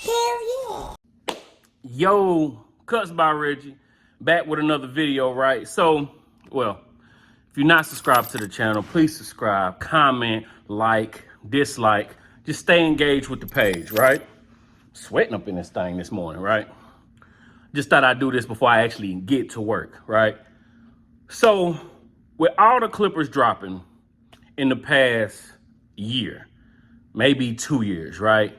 Hell yeah. Yo, Cuts by Reggie, back with another video, right? So, well, if you're not subscribed to the channel, please subscribe, comment, like, dislike. Just stay engaged with the page, right? Sweating up in this thing this morning, right? Just thought I'd do this before I actually get to work, right? So, with all the Clippers dropping in the past year, maybe 2 years, right?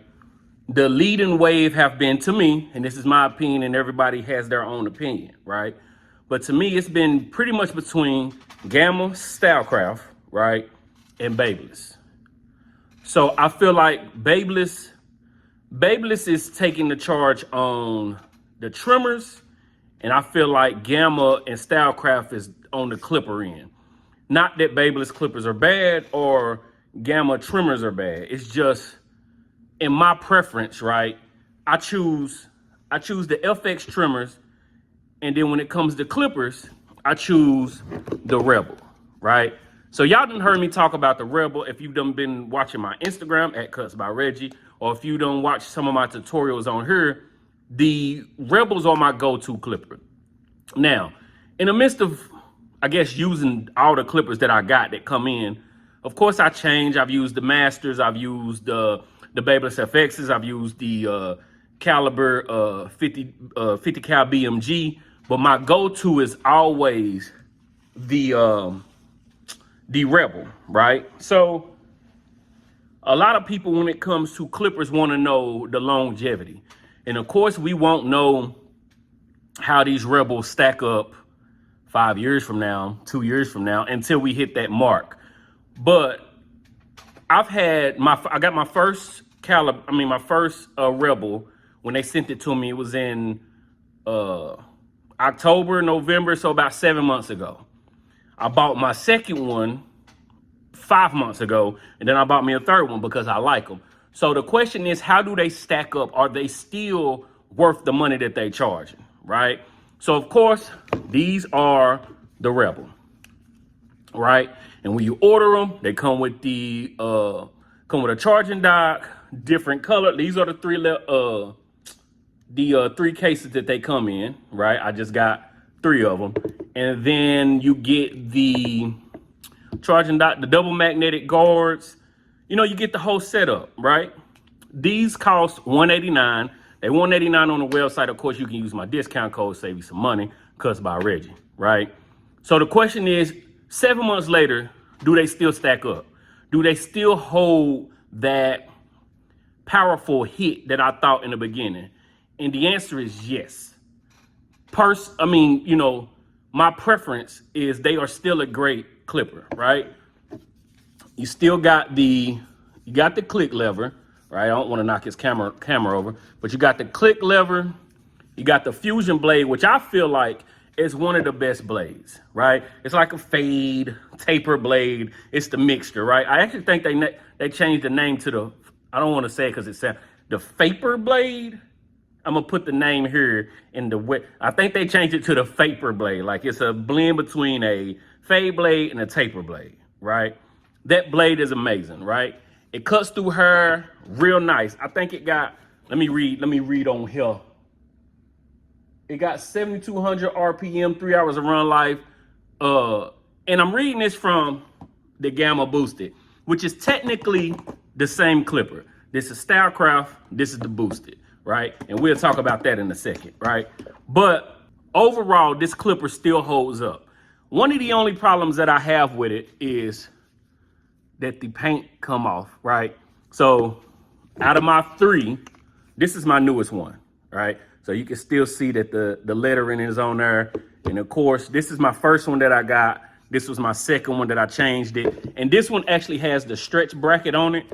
The leading wave have been, to me, and this is my opinion and everybody has their own opinion, right? But to me, it's been pretty much between Gamma, Stylecraft, right, and Babeless. So I feel like Babeless is taking the charge on the trimmers, and I feel like Gamma and Stylecraft is on the clipper end. Not that Babeless clippers are bad or Gamma trimmers are bad. It's just, in my preference, right, I choose the FX trimmers, and then when it comes to clippers, I choose the Rebel, right? So y'all done heard me talk about the Rebel if you've done been watching my Instagram at Cuts by Reggie, or if you done watch some of my tutorials on here, the Rebels are my go-to clipper. Now, in the midst of, I guess, using all the clippers that I got that come in, of course I change. I've used the Masters, I've used the Babeless FXs, I've used the Caliber 50 cal BMG, but my go-to is always the Rebel, right? So a lot of people, when it comes to clippers, want to know the longevity, and of course we won't know how these Rebels stack up 5 years from now, 2 years from now, until we hit that mark. But I got my first Rebel when they sent it to me. It was in October, November, so about 7 months ago. I bought my second one 5 months ago, and then I bought me a third one because I like them. So the question is, how do they stack up? Are they still worth the money that they charging, right? So of course, these are the Rebel, right? And when you order them, they come with a charging dock, different color. These are the three cases that they come in, right? I just got 3 of them. And then you get the charging dock, the double magnetic guards. You know, you get the whole setup, right? These cost $189. They $189 on the website. Of course, you can use my discount code, save you some money, Cuts by Reggie, right? So the question is, 7 months later, do they still stack up? Do they still hold that powerful hit that I thought in the beginning? And the answer is yes. My preference is they are still a great clipper, right? You still got the click lever, right? I don't want to knock his camera over, but you got the click lever, you got the fusion blade, which I feel like is one of the best blades, right? It's like a fade, taper blade. It's the mixture, right? I actually think they changed the name to I don't want to say it because it sounds, the Vapor blade. I'm gonna put the name here in the way. I think they changed it to the Vapor blade. Like it's a blend between a fade blade and a taper blade, right? That blade is amazing, right? It cuts through hair real nice. I think it got, let me read on here. It got 7,200 RPM, 3 hours of run life. And I'm reading this from the Gamma Boosted, which is technically the same clipper. This is Stylecraft, this is the Boosted, right? And we'll talk about that in a second, right? But overall, this clipper still holds up. One of the only problems that I have with it is that the paint come off, right? So out of my 3, this is my newest one, right? So you can still see that the lettering is on there. And of course, this is my first one that I got. This was my second one that I changed it. And this one actually has the stretch bracket on it.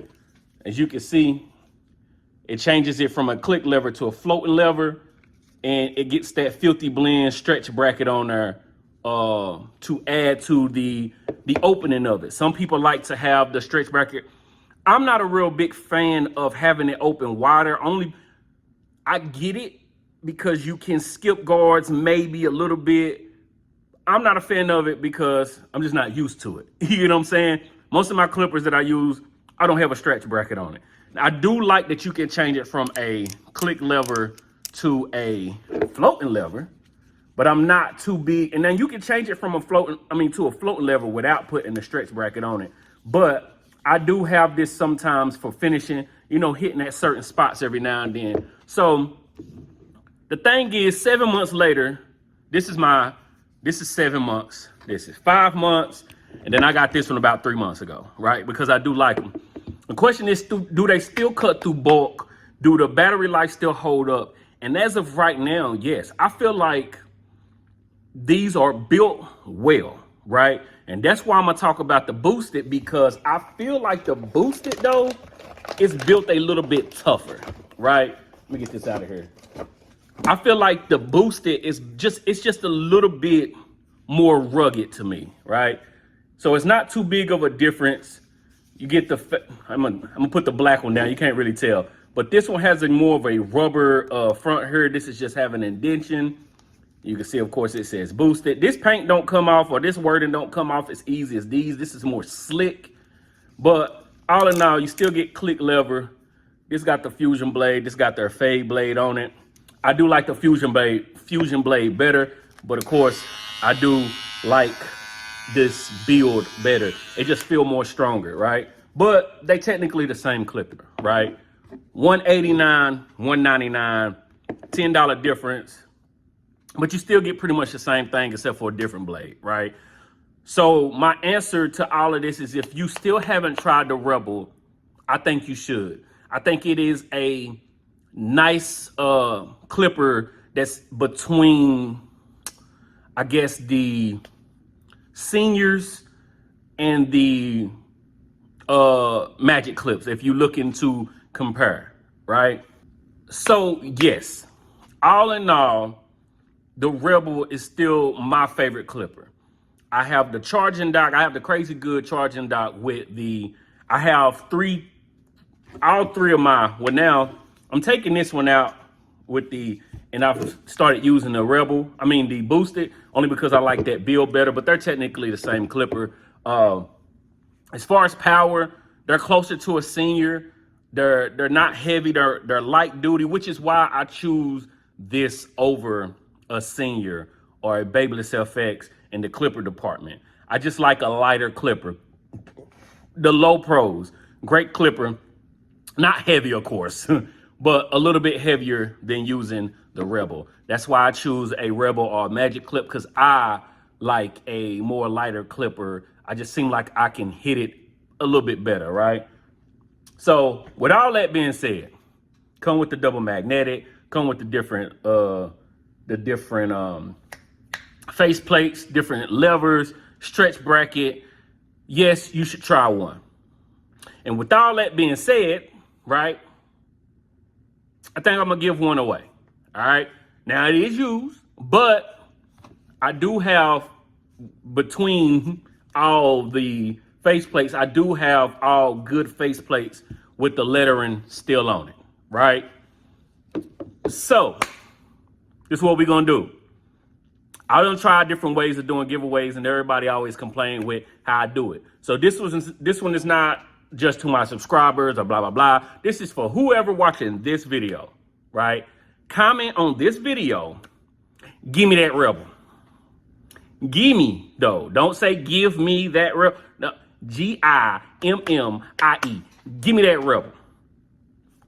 As you can see, it changes it from a click lever to a floating lever. And it gets that filthy blend stretch bracket on there to add to the opening of it. Some people like to have the stretch bracket. I'm not a real big fan of having it open wider. I get it, because you can skip guards maybe a little bit. I'm not a fan of it because I'm just not used to it. You know what I'm saying? Most of my clippers that I use I don't have a stretch bracket on it. I do like that you can change it from a click lever to a floating lever, but I'm not too big. And then you can change it from a to a floating lever without putting the stretch bracket on it. But I do have this sometimes for finishing, you know, hitting at certain spots every now and then. So the thing is, 7 months later, this is 7 months. This is 5 months. And then I got this one about 3 months ago, right? Because I do like them. The question is, do they still cut through bulk? Do the battery life still hold up? And as of right now, yes. I feel like these are built well, right? And that's why I'm gonna talk about the boosted, because I feel like the boosted though is built a little bit tougher, right? Let me get this out of here. I feel like the boosted is just a little bit more rugged to me, right? So it's not too big of a difference. You get I'm gonna put the black one down. You can't really tell, but this one has more of a rubber front here. This is just having an indentation. You can see, of course, it says boosted. This paint don't come off, or this wording don't come off as easy as these. This is more slick, but all in all, you still get click lever. This got the fusion blade. This got their fade blade on it. I do like the fusion blade better, but of course, I do like this build better. It just feel more stronger, right? But they technically the same clipper, right? $189, $199, $10 difference, but you still get pretty much the same thing except for a different blade, right? So my answer to all of this is, if you still haven't tried the Rebel, I think you should. I think it is a nice clipper that's between, I guess, the seniors and the magic clips, if you looking to compare, right? So yes, all in all, the Rebel is still my favorite clipper. I have the charging dock. I have the crazy good charging dock with I have all three of my, well, now I'm taking this one out and I've started using the the boosted, only because I like that build better, but they're technically the same clipper. As far as power, they're closer to a senior. They're not heavy, they're light duty, which is why I choose this over a senior or a Babyliss FX in the clipper department. I just like a lighter clipper. The Low Pros, great clipper, not heavy, of course, but a little bit heavier than using the Rebel. That's why I choose a Rebel or a Magic Clip, because I like a more lighter clipper. I just seem like I can hit it a little bit better, right? So with all that being said, come with the double magnetic, come with the different face plates, different levers, stretch bracket. Yes, you should try one. And with all that being said, right, I think I'm gonna give one away. All right. Now it is used, but I do have, between all the face plates, I do have all good face plates with the lettering still on it, right? So this is what we're gonna do. I done tried different ways of doing giveaways, and everybody always complain with how I do it. So this one is not just to my subscribers or blah, blah, blah. This is for whoever watching this video, right? Comment on this video, give me that Rebel. Gimme, though. Don't say give me that Rebel. No, Gimmie. Give me that Rebel.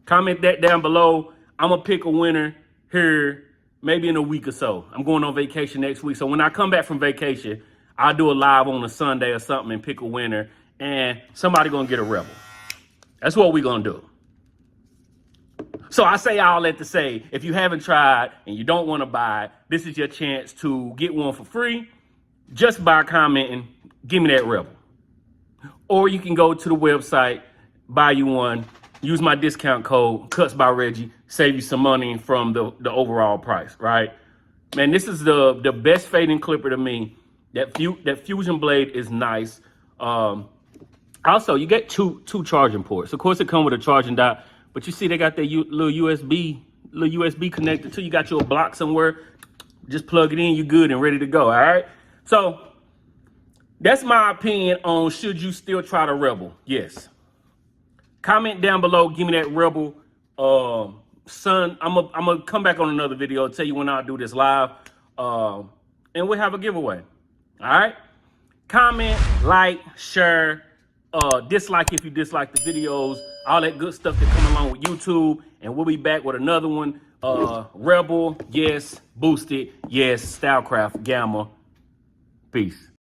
Comment that down below. I'm going to pick a winner here maybe in a week or so. I'm going on vacation next week. So when I come back from vacation, I'll do a live on a Sunday or something and pick a winner. And somebody going to get a Rebel. That's what we're going to do. So I say all that to say, if you haven't tried and you don't want to buy, this is your chance to get one for free just by commenting, give me that Rebel. Or you can go to the website, buy you one, use my discount code, Cuts by Reggie, save you some money from the overall price, right? Man, this is the best fading clipper to me. That fusion blade is nice. Also, you get two charging ports. Of course, it comes with a charging dock, but you see they got that little USB connector too. You got your block somewhere, just plug it in, you good and ready to go, all right? So that's my opinion on should you still try the Rebel. Yes. Comment down below. Give me that Rebel Sun. I'm gonna come back on another video. Tell you when I'll do this live. And we'll have a giveaway. All right. Comment, like, share, dislike if you dislike the videos, all that good stuff that come along with YouTube. And we'll be back with another one. Rebel, yes. Boosted, yes. Stylecraft, Gamma. Peace.